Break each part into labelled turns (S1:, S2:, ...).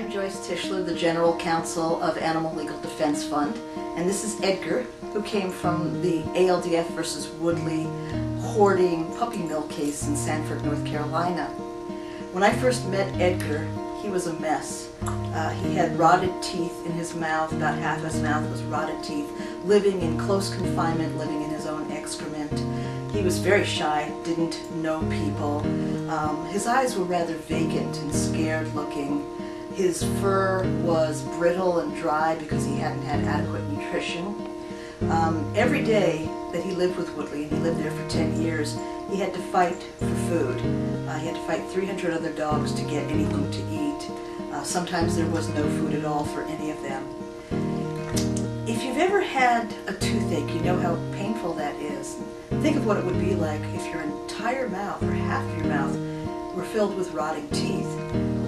S1: I'm Joyce Tischler, the General Counsel of Animal Legal Defense Fund, and this is Edgar, who came from the ALDF versus Woodley hoarding puppy mill case in Sanford, North Carolina. When I first met Edgar, he was a mess. He had rotted teeth in his mouth, about half his mouth was rotted teeth, living in close confinement, living in his own excrement. He was very shy, didn't know people. His eyes were rather vacant and scared looking. His fur was brittle and dry because he hadn't had adequate nutrition. Every day that he lived with Woodley, and he lived there for 10 years, he had to fight for food. He had to fight 300 other dogs to get anything to eat. Sometimes there was no food at all for any of them. If you've ever had a toothache, you know how painful that is. Think of what it would be like if your entire mouth, or half of your mouth, were filled with rotting teeth.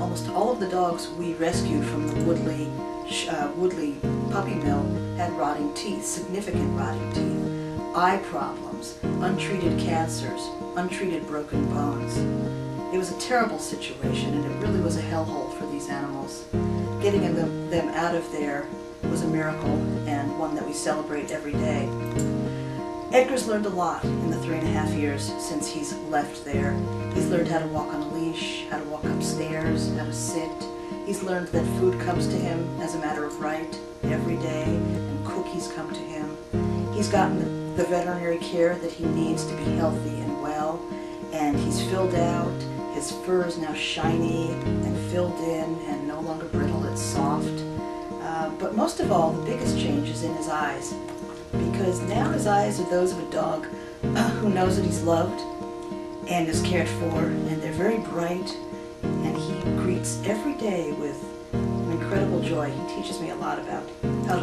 S1: Almost all of the dogs we rescued from the Woodley puppy mill had rotting teeth, significant rotting teeth, eye problems, untreated cancers, untreated broken bones. It was a terrible situation, and it really was a hellhole for these animals. Getting them out of there was a miracle, and one that we celebrate every day. Edgar's learned a lot in the 3.5 years since he's left there. He's learned how to walk on a leash, how to walk upstairs, how to sit. He's learned that food comes to him as a matter of right every day, and cookies come to him. He's gotten the veterinary care that he needs to be healthy and well, and he's filled out. His fur is now shiny and filled in and no longer brittle, it's soft. But most of all, the biggest change is in his eyes, because now his eyes are those of a dog who knows that he's loved and is cared for, and they're very bright, and he greets every day with an incredible joy. He teaches me a lot about how to